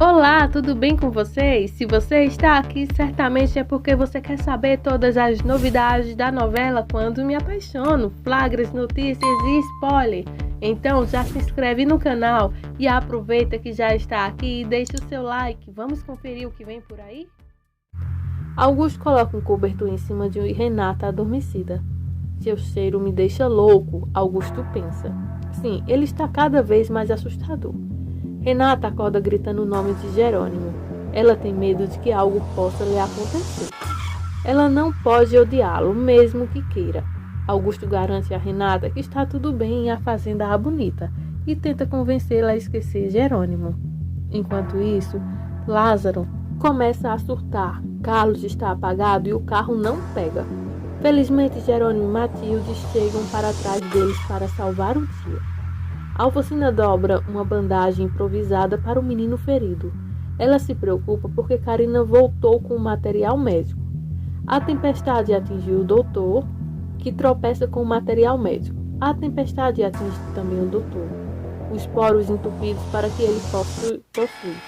Olá, tudo bem com vocês? Se você está aqui, certamente é porque você quer saber todas as novidades da novela Quando Me Apaixono, flagras, notícias e spoiler. Então já se inscreve no canal e aproveita que já está aqui e deixa o seu like. Vamos conferir o que vem por aí? Augusto coloca um cobertor em cima de Renata adormecida. Seu cheiro me deixa louco, Augusto pensa. Sim, ele está cada vez mais assustador. Renata acorda gritando o nome de Jerônimo. Ela tem medo de que algo possa lhe acontecer. Ela não pode odiá-lo, mesmo que queira. Augusto garante a Renata que está tudo bem em a fazenda bonita e tenta convencê-la a esquecer Jerônimo. Enquanto isso, Lázaro começa a surtar. Carlos está apagado e o carro não pega. Felizmente, Jerônimo e Matilde chegam para trás deles para salvar o dia. Alfonsina dobra uma bandagem improvisada para o menino ferido. Ela se preocupa porque Carina voltou com o material médico. A tempestade atingiu o doutor, que tropeça com o material médico. A tempestade atinge também o doutor, os poros entupidos para que ele possa possuir.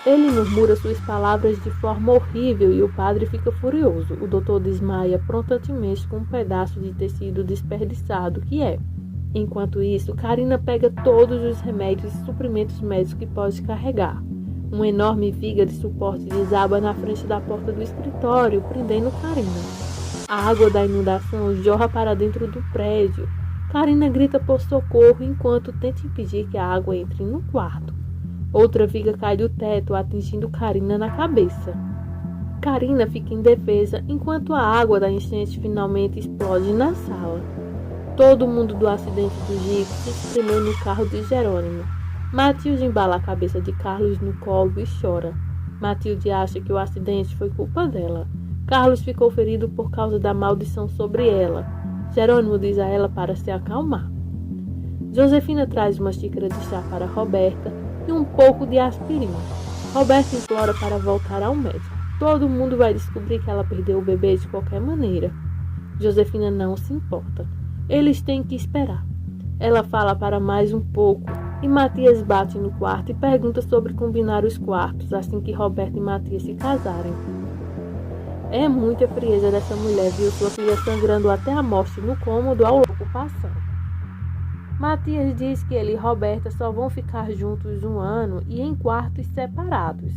Ele murmura suas palavras de forma horrível e o padre fica furioso. O doutor desmaia prontamente com um pedaço de tecido desperdiçado, que é. Enquanto isso, Carina pega todos os remédios e suprimentos médicos que pode carregar. Uma enorme viga de suporte desaba na frente da porta do escritório, prendendo Carina. A água da inundação jorra para dentro do prédio. Carina grita por socorro enquanto tenta impedir que a água entre no quarto. Outra viga cai do teto, atingindo Carina na cabeça. Carina fica indefesa enquanto a água da enchente finalmente explode na sala. Todo mundo do acidente do Jeep se espremeu no carro de Jerônimo. Matilde embala a cabeça de Carlos no colo e chora. Matilde acha que o acidente foi culpa dela. Carlos ficou ferido por causa da maldição sobre ela. Jerônimo diz a ela para se acalmar. Josefina traz uma xícara de chá para Roberta e um pouco de aspirina. Roberta implora para voltar ao médico. Todo mundo vai descobrir que ela perdeu o bebê de qualquer maneira. Josefina não se importa. Eles têm que esperar. Ela fala para mais um pouco e Matias bate no quarto e pergunta sobre combinar os quartos assim que Roberto e Matias se casarem. É muita frieza dessa mulher, viu sua filha sangrando até a morte no cômodo ao louco passando. Matias diz que ele e Roberta só vão ficar juntos 1 ano e em quartos separados.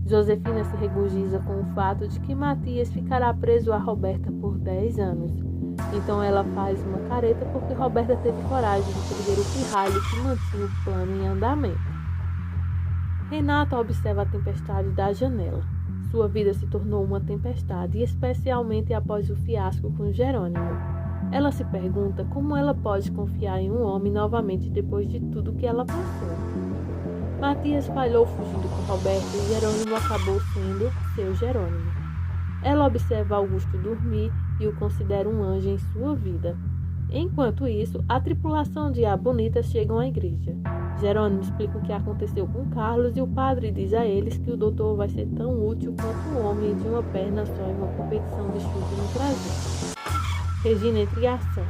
Josefina se regozija com o fato de que Matias ficará preso a Roberta por 10 anos. Então ela faz uma careta porque Roberta teve coragem de perder o pirralho que mantinha o plano em andamento. Renata observa a tempestade da janela. Sua vida se tornou uma tempestade, especialmente após o fiasco com Jerônimo. Ela se pergunta como ela pode confiar em um homem novamente depois de tudo que ela passou. Matias falhou fugindo com Roberto e Jerônimo acabou sendo seu Jerônimo. Ela observa Augusto dormir e o considera um anjo em sua vida. Enquanto isso, a tripulação de A Bonita chegam à igreja. Jerônimo explica o que aconteceu com Carlos e o padre diz a eles que o doutor vai ser tão útil quanto um homem de uma perna só em uma competição de chute no Brasil. Regina entra em ação.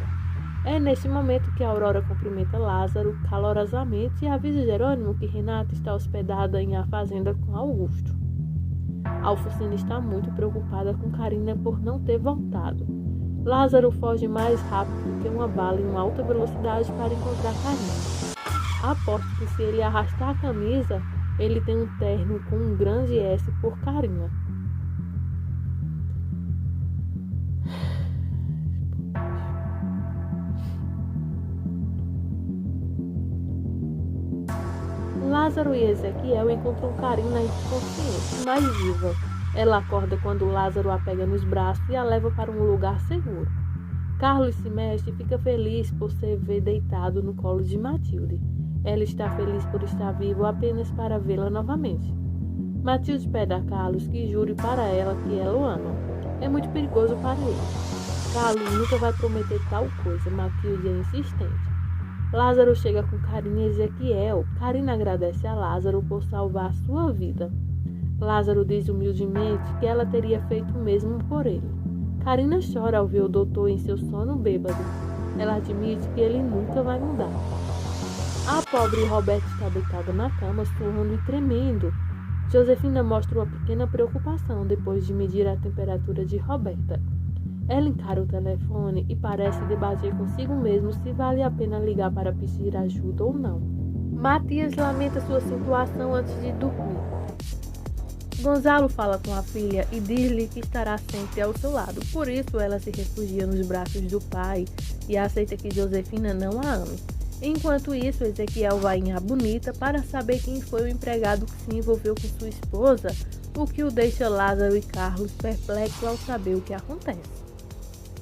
É neste momento que Aurora cumprimenta Lázaro calorosamente e avisa Jerônimo que Renata está hospedada em A Fazenda com Augusto. Alfonsina está muito preocupada com Carina por não ter voltado. Lázaro foge mais rápido que uma bala em uma alta velocidade para encontrar Carina. Aposto que se ele arrastar a camisa, ele tem um terno com um grande S por Carina. Lázaro e Ezequiel encontram Carina inconsciente, mas viva. Ela acorda quando Lázaro a pega nos braços e a leva para um lugar seguro. Carlos se mexe e fica feliz por se ver deitado no colo de Matilde. Ela está feliz por estar vivo apenas para vê-la novamente. Matilde pede a Carlos que jure para ela que ela o ama. É muito perigoso para ele. Carlos nunca vai prometer tal coisa. Matilde é insistente. Lázaro chega com Carina e Ezequiel. Carina agradece a Lázaro por salvar sua vida. Lázaro diz humildemente que ela teria feito o mesmo por ele. Carina chora ao ver o doutor em seu sono bêbado. Ela admite que ele nunca vai mudar. A pobre Roberta está deitada na cama, suando e tremendo. Josefina mostra uma pequena preocupação depois de medir a temperatura de Roberta. Ela encara o telefone e parece debater consigo mesmo se vale a pena ligar para pedir ajuda ou não. Matias lamenta sua situação antes de dormir. Gonzalo fala com a filha e diz-lhe que estará sempre ao seu lado. Por isso, ela se refugia nos braços do pai e aceita que Josefina não a ame. Enquanto isso, Ezequiel vai em A Bonita para saber quem foi o empregado que se envolveu com sua esposa, o que o deixa Lázaro e Carlos perplexos ao saber o que acontece.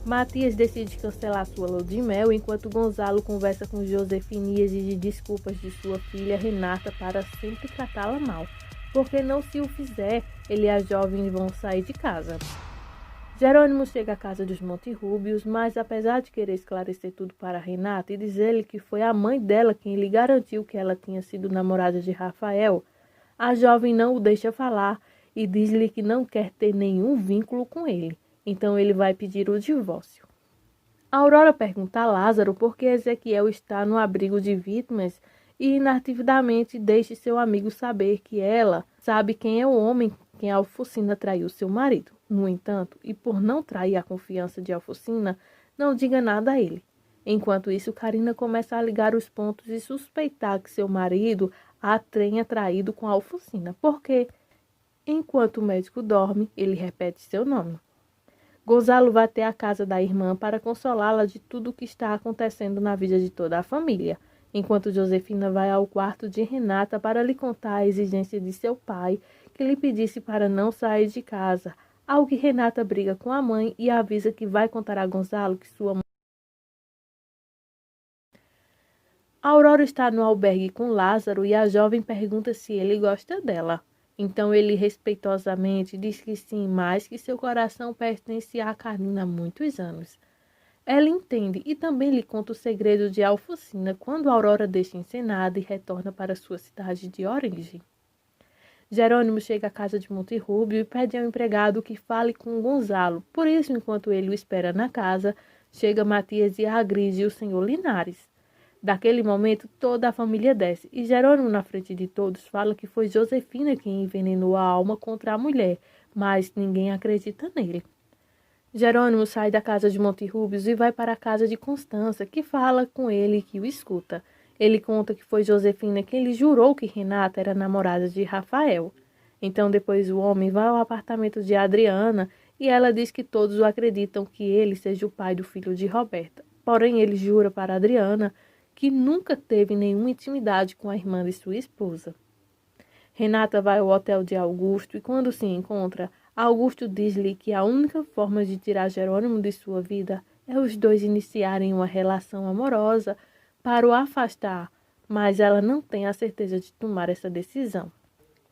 Matias decide cancelar sua lua de mel, enquanto Gonzalo conversa com Josefina e exige desculpas de sua filha Renata para sempre tratá-la mal, porque não se o fizer, ele e a jovem vão sair de casa. Jerônimo chega à casa dos Monterrúbios, mas apesar de querer esclarecer tudo para Renata e dizer-lhe que foi a mãe dela quem lhe garantiu que ela tinha sido namorada de Rafael, a jovem não o deixa falar e diz-lhe que não quer ter nenhum vínculo com ele. Então ele vai pedir o divórcio. Aurora pergunta a Lázaro por que Ezequiel está no abrigo de vítimas e inatidamente deixa seu amigo saber que ela sabe quem é o homem quem Alfocina traiu seu marido. No entanto, e por não trair a confiança de Alfocina, não diga nada a ele. Enquanto isso, Carina começa a ligar os pontos e suspeitar que seu marido a tenha traído com Alfocina, porque, enquanto o médico dorme, ele repete seu nome. Gonzalo vai até a casa da irmã para consolá-la de tudo o que está acontecendo na vida de toda a família, enquanto Josefina vai ao quarto de Renata para lhe contar a exigência de seu pai, que lhe pedisse para não sair de casa, ao que Renata briga com a mãe e avisa que vai contar a Gonzalo que sua mãe... Aurora está no albergue com Lázaro e a jovem pergunta se ele gosta dela. Então ele respeitosamente diz que sim, mas que seu coração pertence a Carina há muitos anos. Ela entende e também lhe conta o segredo de Alfocina quando Aurora deixa Ensenada e retorna para sua cidade de origem. Jerônimo chega à casa de Monterrúbio e pede ao empregado que fale com Gonzalo. Por isso, enquanto ele o espera na casa, chega Matias e agride o senhor Linares. Daquele momento, toda a família desce, e Jerônimo, na frente de todos, fala que foi Josefina quem envenenou a alma contra a mulher, mas ninguém acredita nele. Jerônimo sai da casa de Monterrúbios e vai para a casa de Constança, que fala com ele e que o escuta. Ele conta que foi Josefina quem lhe jurou que Renata era namorada de Rafael. Então, depois o homem vai ao apartamento de Adriana e ela diz que todos o acreditam que ele seja o pai do filho de Roberta. Porém, ele jura para Adriana que nunca teve nenhuma intimidade com a irmã de sua esposa. Renata vai ao hotel de Augusto e, quando se encontra, Augusto diz-lhe que a única forma de tirar Jerônimo de sua vida é os dois iniciarem uma relação amorosa para o afastar, mas ela não tem a certeza de tomar essa decisão.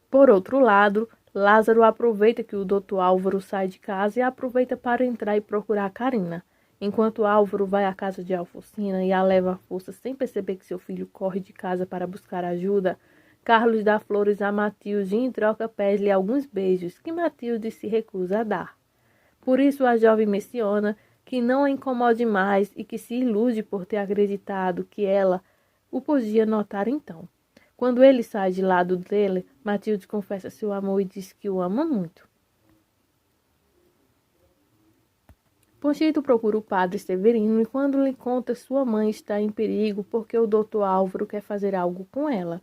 Por outro lado, Lázaro aproveita que o Dr. Álvaro sai de casa e aproveita para entrar e procurar Carina. Enquanto Álvaro vai à casa de Alfocina e a leva à força sem perceber que seu filho corre de casa para buscar ajuda, Carlos dá flores a Matilde e em troca pede-lhe alguns beijos que Matilde se recusa a dar. Por isso a jovem menciona que não a incomode mais e que se ilude por ter acreditado que ela o podia notar então. Quando ele sai de lado dele, Matilde confessa seu amor e diz que o ama muito. Pochito procura o padre Severino e quando lhe conta sua mãe está em perigo porque o doutor Álvaro quer fazer algo com ela.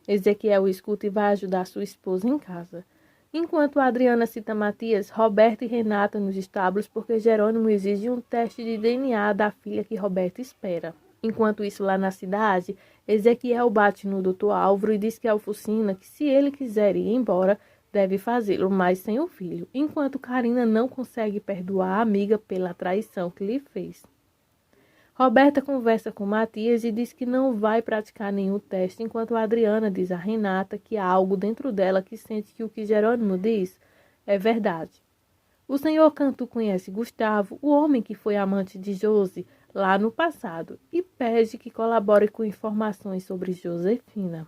Ezequiel escuta e vai ajudar sua esposa em casa. Enquanto Adriana cita Matias, Roberta e Renata nos estábulos porque Jerônimo exige um teste de DNA da filha que Roberta espera. Enquanto isso, lá na cidade, Ezequiel bate no doutor Álvaro e diz que Alfocina, que se ele quiser ir embora, deve fazê-lo, mas sem o filho, enquanto Carina não consegue perdoar a amiga pela traição que lhe fez. Roberta conversa com Matias e diz que não vai praticar nenhum teste, enquanto Adriana diz a Renata que há algo dentro dela que sente que o que Jerônimo diz é verdade. O senhor Cantu conhece Gustavo, o homem que foi amante de Josi lá no passado, e pede que colabore com informações sobre Josefina.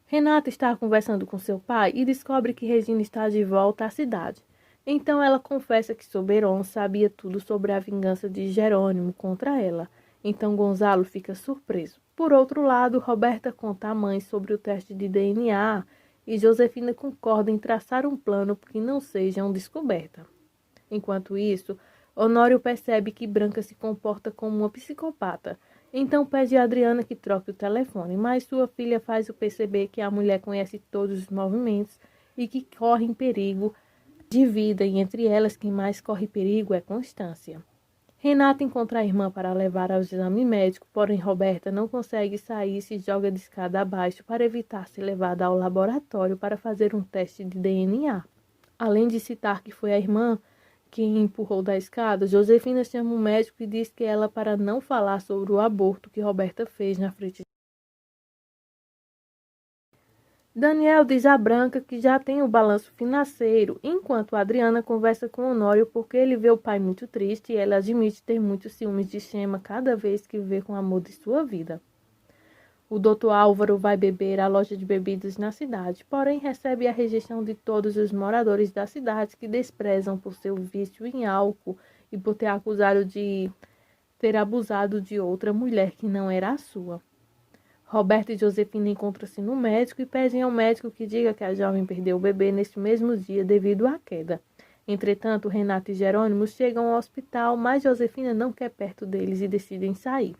Renata está conversando com seu pai e descobre que Regina está de volta à cidade. Então ela confessa que Soberon sabia tudo sobre a vingança de Jerônimo contra ela. Então Gonzalo fica surpreso. Por outro lado, Roberta conta à mãe sobre o teste de DNA e Josefina concorda em traçar um plano que não seja uma descoberta. Enquanto isso, Honório percebe que Branca se comporta como uma psicopata. Então pede a Adriana que troque o telefone, mas sua filha faz-o perceber que a mulher conhece todos os movimentos e que correm perigo de vida, e entre elas quem mais corre perigo é Constância. Renata encontra a irmã para levar ao exame médico, porém Roberta não consegue sair e se joga de escada abaixo para evitar ser levada ao laboratório para fazer um teste de DNA. Além de citar que foi a irmã quem empurrou da escada, Josefina chama o médico e diz que ela para não falar sobre o aborto que Roberta fez na frente. Daniel diz a Branca que já tem o balanço financeiro, enquanto Adriana conversa com Honório porque ele vê o pai muito triste e ela admite ter muitos ciúmes de Chema cada vez que vê com o amor de sua vida. O Dr. Álvaro vai beber à loja de bebidas na cidade, porém recebe a rejeição de todos os moradores da cidade que desprezam por seu vício em álcool e por ter acusado de ter abusado de outra mulher que não era a sua. Roberta e Josefina encontram-se no médico e pedem ao médico que diga que a jovem perdeu o bebê neste mesmo dia devido à queda. Entretanto, Renato e Jerônimo chegam ao hospital, mas Josefina não quer perto deles e decidem sair.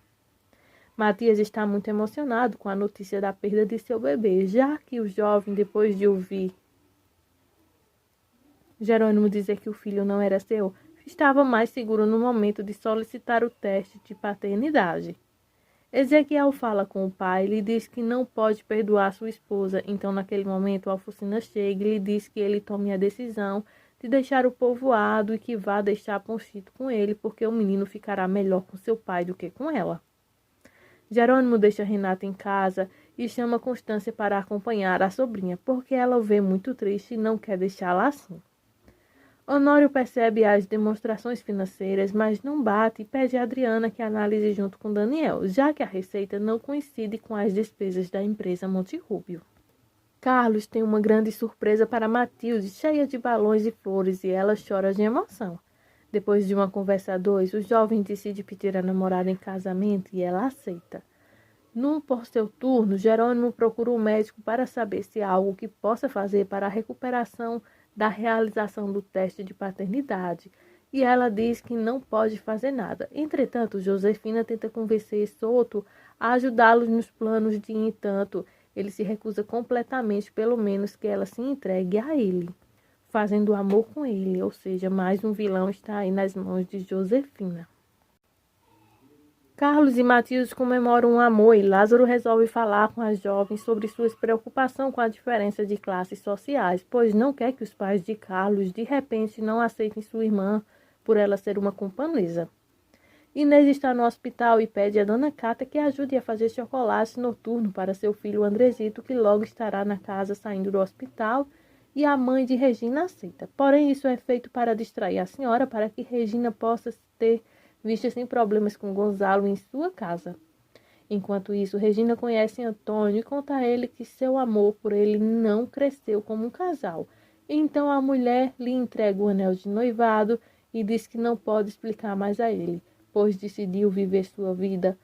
Matias está muito emocionado com a notícia da perda de seu bebê, já que o jovem, depois de ouvir Jerônimo dizer que o filho não era seu, estava mais seguro no momento de solicitar o teste de paternidade. Ezequiel fala com o pai e lhe diz que não pode perdoar sua esposa, então naquele momento Alfocina chega e lhe diz que ele tome a decisão de deixar o povoado e que vá deixar Ponchito com ele, porque o menino ficará melhor com seu pai do que com ela. Jerônimo deixa Renata em casa e chama Constância para acompanhar a sobrinha, porque ela o vê muito triste e não quer deixá-la assim. Honório percebe as demonstrações financeiras, mas não bate e pede a Adriana que analise junto com Daniel, já que a receita não coincide com as despesas da empresa Monte Rubio. Carlos tem uma grande surpresa para Matilde, cheia de balões e flores, e ela chora de emoção. Depois de uma conversa a dois, o jovem decide pedir a namorada em casamento e ela aceita. Por seu turno, Jerônimo procura um médico para saber se há algo que possa fazer para a recuperação da realização do teste de paternidade, e ela diz que não pode fazer nada. Entretanto, Josefina tenta convencer Souto a ajudá-los nos planos de, entanto, ele se recusa completamente, pelo menos que ela se entregue a ele, fazendo amor com ele, ou seja, mais um vilão está aí nas mãos de Josefina. Carlos e Matilde comemoram o amor e Lázaro resolve falar com as jovens sobre sua preocupação com a diferença de classes sociais, pois não quer que os pais de Carlos de repente não aceitem sua irmã por ela ser uma camponesa. Inês está no hospital e pede a dona Cata que ajude a fazer chocolate noturno para seu filho Andresito, que logo estará na casa saindo do hospital, e a mãe de Regina aceita. Porém, isso é feito para distrair a senhora, para que Regina possa ter vista sem problemas com Gonzalo em sua casa. Enquanto isso, Regina conhece Antônio e conta a ele que seu amor por ele não cresceu como um casal. Então a mulher lhe entrega o anel de noivado e diz que não pode explicar mais a ele, pois decidiu viver sua vida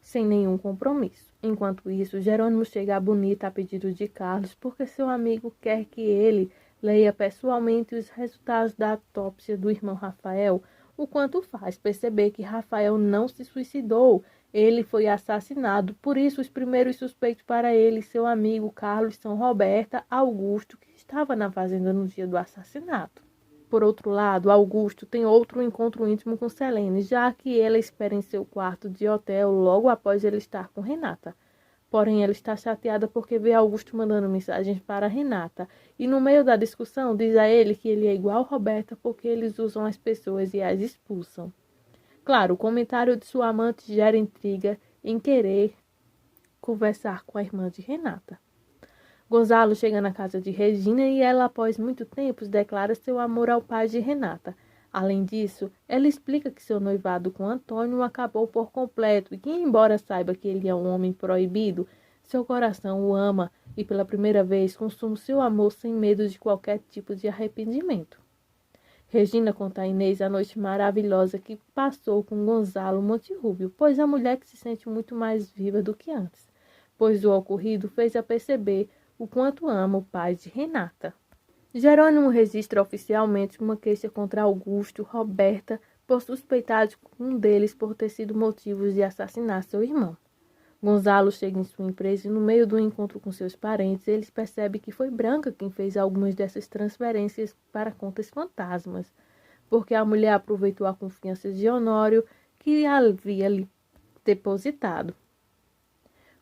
sem nenhum compromisso. Enquanto isso, Jerônimo chega a Bonita a pedido de Carlos, porque seu amigo quer que ele leia pessoalmente os resultados da autópsia do irmão Rafael, o quanto faz perceber que Rafael não se suicidou, ele foi assassinado. Por isso, os primeiros suspeitos para ele e seu amigo Carlos são Roberta, Augusto, que estava na fazenda no dia do assassinato. Por outro lado, Augusto tem outro encontro íntimo com Selene, já que ela espera em seu quarto de hotel logo após ele estar com Renata. Porém, ela está chateada porque vê Augusto mandando mensagens para Renata. E no meio da discussão, diz a ele que ele é igual a Roberta porque eles usam as pessoas e as expulsam. Claro, o comentário de sua amante gera intriga em querer conversar com a irmã de Renata. Gonzalo chega na casa de Regina e ela, após muito tempo, declara seu amor ao pai de Renata. Além disso, ela explica que seu noivado com Antônio acabou por completo e que, embora saiba que ele é um homem proibido, seu coração o ama e, pela primeira vez, consome seu amor sem medo de qualquer tipo de arrependimento. Regina conta a Inês a noite maravilhosa que passou com Gonzalo Monterrubio, pois a mulher que se sente muito mais viva do que antes, pois o ocorrido fez-a perceber o quanto ama o pai de Renata. Jerônimo registra oficialmente uma queixa contra Augusto, Roberta, por suspeitar de um deles por ter sido motivo de assassinar seu irmão. Gonzalo chega em sua empresa e, no meio do encontro com seus parentes, eles percebem que foi Branca quem fez algumas dessas transferências para contas fantasmas, porque a mulher aproveitou a confiança de Honório, que havia lhe depositado.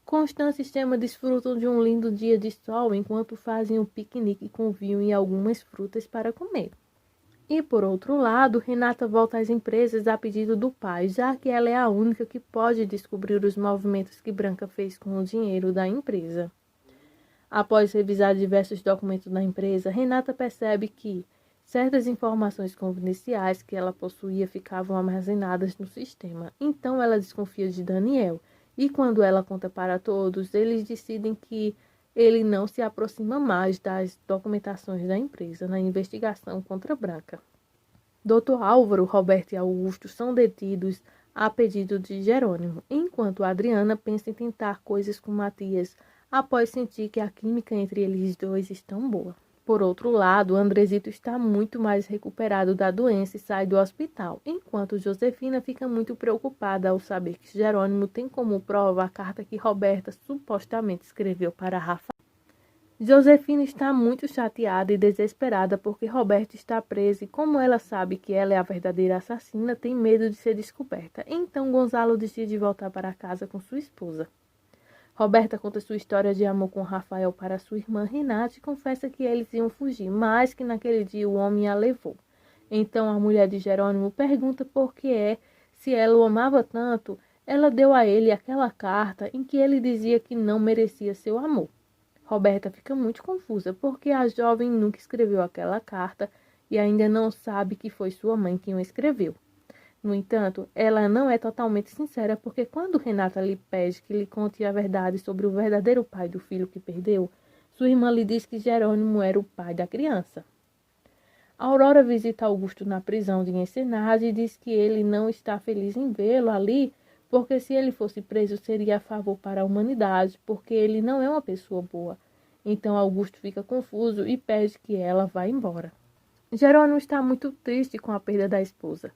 Constância e Extrema desfrutam de um lindo dia de sol enquanto fazem um piquenique com vinho e algumas frutas para comer. E, por outro lado, Renata volta às empresas a pedido do pai, já que ela é a única que pode descobrir os movimentos que Branca fez com o dinheiro da empresa. Após revisar diversos documentos da empresa, Renata percebe que certas informações confidenciais que ela possuía ficavam armazenadas no sistema. Então ela desconfia de Daniel, e quando ela conta para todos, eles decidem que ele não se aproxima mais das documentações da empresa na investigação contra Branca. Dr. Álvaro, Roberto e Augusto são detidos a pedido de Jerônimo, enquanto Adriana pensa em tentar coisas com Matias após sentir que a química entre eles dois está boa. Por outro lado, Andresito está muito mais recuperado da doença e sai do hospital, enquanto Josefina fica muito preocupada ao saber que Jerônimo tem como prova a carta que Roberta supostamente escreveu para Rafael. Josefina está muito chateada e desesperada porque Roberta está presa e, como ela sabe que ela é a verdadeira assassina, tem medo de ser descoberta. Então Gonzalo decide voltar para casa com sua esposa. Roberta conta sua história de amor com Rafael para sua irmã Renata e confessa que eles iam fugir, mas que naquele dia o homem a levou. Então a mulher de Jerônimo pergunta por que se ela o amava tanto, ela deu a ele aquela carta em que ele dizia que não merecia seu amor. Roberta fica muito confusa porque a jovem nunca escreveu aquela carta e ainda não sabe que foi sua mãe quem o escreveu. No entanto, ela não é totalmente sincera porque quando Renata lhe pede que lhe conte a verdade sobre o verdadeiro pai do filho que perdeu, sua irmã lhe diz que Jerônimo era o pai da criança. Aurora visita Augusto na prisão de Ensenada e diz que ele não está feliz em vê-lo ali porque se ele fosse preso seria a favor para a humanidade, porque ele não é uma pessoa boa. Então Augusto fica confuso e pede que ela vá embora. Jerônimo está muito triste com a perda da esposa.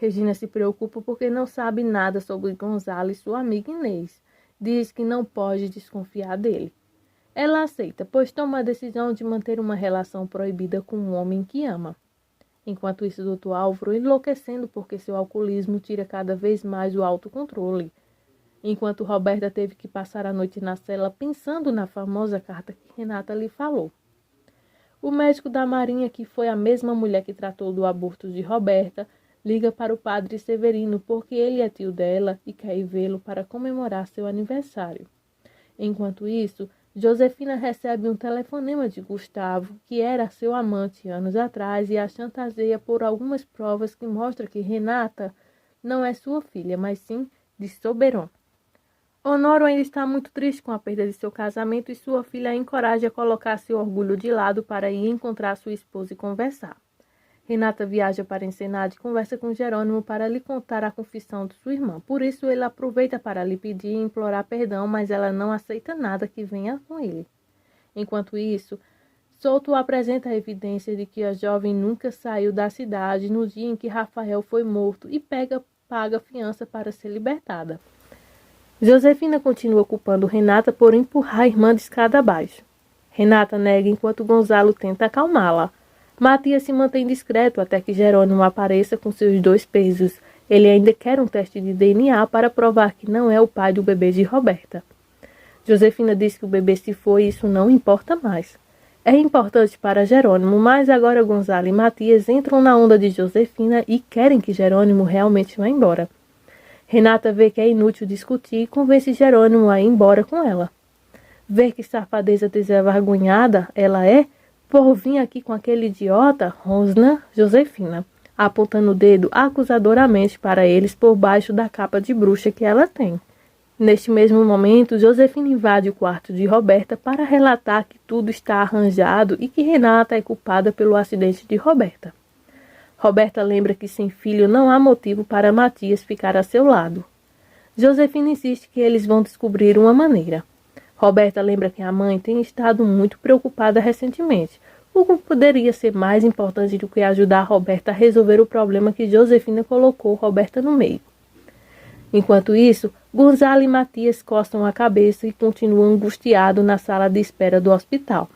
Regina se preocupa porque não sabe nada sobre Gonzalo e sua amiga Inês. Diz que não pode desconfiar dele. Ela aceita, pois toma a decisão de manter uma relação proibida com um homem que ama. Enquanto isso, Dr. Álvaro enlouquecendo porque seu alcoolismo tira cada vez mais o autocontrole. Enquanto Roberta teve que passar a noite na cela pensando na famosa carta que Renata lhe falou. O médico da Marinha, que foi a mesma mulher que tratou do aborto de Roberta, liga para o padre Severino porque ele é tio dela e quer ir vê-lo para comemorar seu aniversário. Enquanto isso, Josefina recebe um telefonema de Gustavo, que era seu amante anos atrás, e a chantageia por algumas provas que mostram que Renata não é sua filha, mas sim de Soberon. Honório ainda está muito triste com a perda de seu casamento e sua filha a encoraja a colocar seu orgulho de lado para ir encontrar sua esposa e conversar. Renata viaja para Ensenada e conversa com Jerônimo para lhe contar a confissão de sua irmã. Por isso, ele aproveita para lhe pedir e implorar perdão, mas ela não aceita nada que venha com ele. Enquanto isso, Souto apresenta a evidência de que a jovem nunca saiu da cidade no dia em que Rafael foi morto e paga fiança para ser libertada. Josefina continua culpando Renata por empurrar a irmã de escada abaixo. Renata nega enquanto Gonzalo tenta acalmá-la. Matias se mantém discreto até que Jerônimo apareça com seus 2 pesos. Ele ainda quer um teste de DNA para provar que não é o pai do bebê de Roberta. Josefina diz que o bebê se foi e isso não importa mais. É importante para Jerônimo, mas agora Gonzalo e Matias entram na onda de Josefina e querem que Jerônimo realmente vá embora. Renata vê que é inútil discutir e convence Jerônimo a ir embora com ela. Vê que safadeza desenvergonhada ela é, por vir aqui com aquele idiota, rosna Josefina, apontando o dedo acusadoramente para eles por baixo da capa de bruxa que ela tem. Neste mesmo momento, Josefina invade o quarto de Roberta para relatar que tudo está arranjado e que Renata é culpada pelo acidente de Roberta. Roberta lembra que sem filho não há motivo para Matias ficar a seu lado. Josefina insiste que eles vão descobrir uma maneira. Roberta lembra que a mãe tem estado muito preocupada recentemente, o que poderia ser mais importante do que ajudar Roberta a resolver o problema que Josefina colocou Roberta no meio. Enquanto isso, Gonzalo e Matias coçam a cabeça e continuam angustiados na sala de espera do hospital.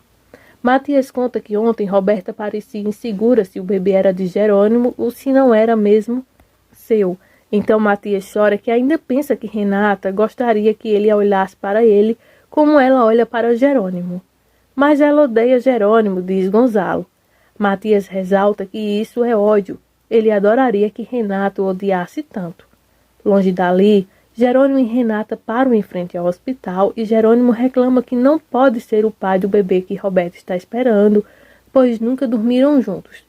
Matias conta que ontem Roberta parecia insegura se o bebê era de Jerônimo ou se não era mesmo seu. Então Matias chora que ainda pensa que Renata gostaria que ele olhasse para ele como ela olha para Jerônimo. Mas ela odeia Jerônimo, diz Gonzalo. Matias ressalta que isso é ódio. Ele adoraria que Renata o odiasse tanto. Longe dali, Jerônimo e Renata param em frente ao hospital e Jerônimo reclama que não pode ser o pai do bebê que Roberta está esperando, pois nunca dormiram juntos.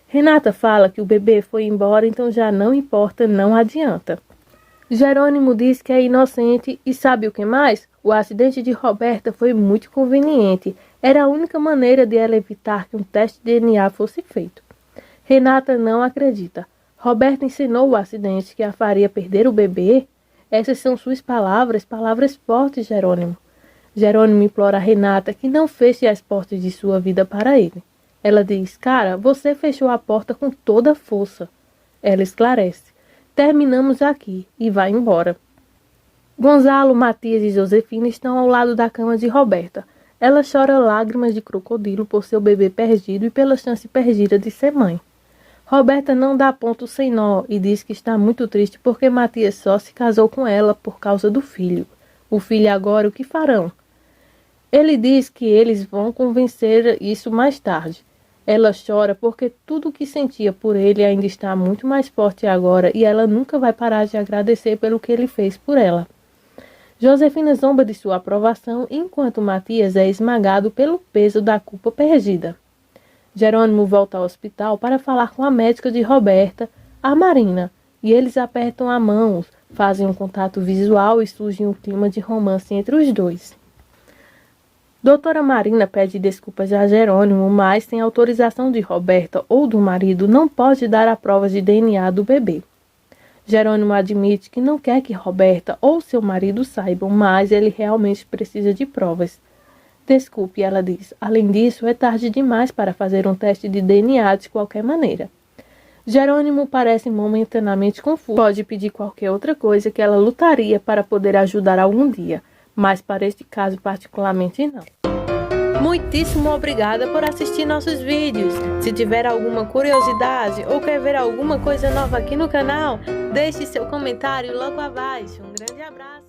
Renata fala que o bebê foi embora, então já não importa, não adianta. Jerônimo diz que é inocente e sabe o que mais? O acidente de Roberta foi muito conveniente. Era a única maneira de ela evitar que um teste de DNA fosse feito. Renata não acredita. Roberta ensinou o acidente que a faria perder o bebê? Essas são suas palavras, palavras fortes, Jerônimo. Jerônimo implora a Renata que não feche as portas de sua vida para ele. Ela diz, cara, você fechou a porta com toda a força. Ela esclarece, terminamos aqui e vai embora. Gonzalo, Matias e Josefina estão ao lado da cama de Roberta. Ela chora lágrimas de crocodilo por seu bebê perdido e pela chance perdida de ser mãe. Roberta não dá ponto sem nó e diz que está muito triste porque Matias só se casou com ela por causa do filho. O filho agora, o que farão? Ele diz que eles vão convencer isso mais tarde. Ela chora porque tudo o que sentia por ele ainda está muito mais forte agora e ela nunca vai parar de agradecer pelo que ele fez por ela. Josefina zomba de sua aprovação enquanto Matias é esmagado pelo peso da culpa perdida. Jerônimo volta ao hospital para falar com a médica de Roberta, a Marina, e eles apertam a mão, fazem um contato visual e surge um clima de romance entre os dois. Doutora Marina pede desculpas a Jerônimo, mas sem autorização de Roberta ou do marido não pode dar a prova de DNA do bebê. Jerônimo admite que não quer que Roberta ou seu marido saibam, mas ele realmente precisa de provas. Desculpe, ela diz. Além disso, é tarde demais para fazer um teste de DNA de qualquer maneira. Jerônimo parece momentaneamente confuso. Pode pedir qualquer outra coisa que ela lutaria para poder ajudar algum dia, mas para este caso particularmente não. Muitíssimo obrigada por assistir nossos vídeos. Se tiver alguma curiosidade ou quer ver alguma coisa nova aqui no canal, deixe seu comentário logo abaixo. Um grande abraço.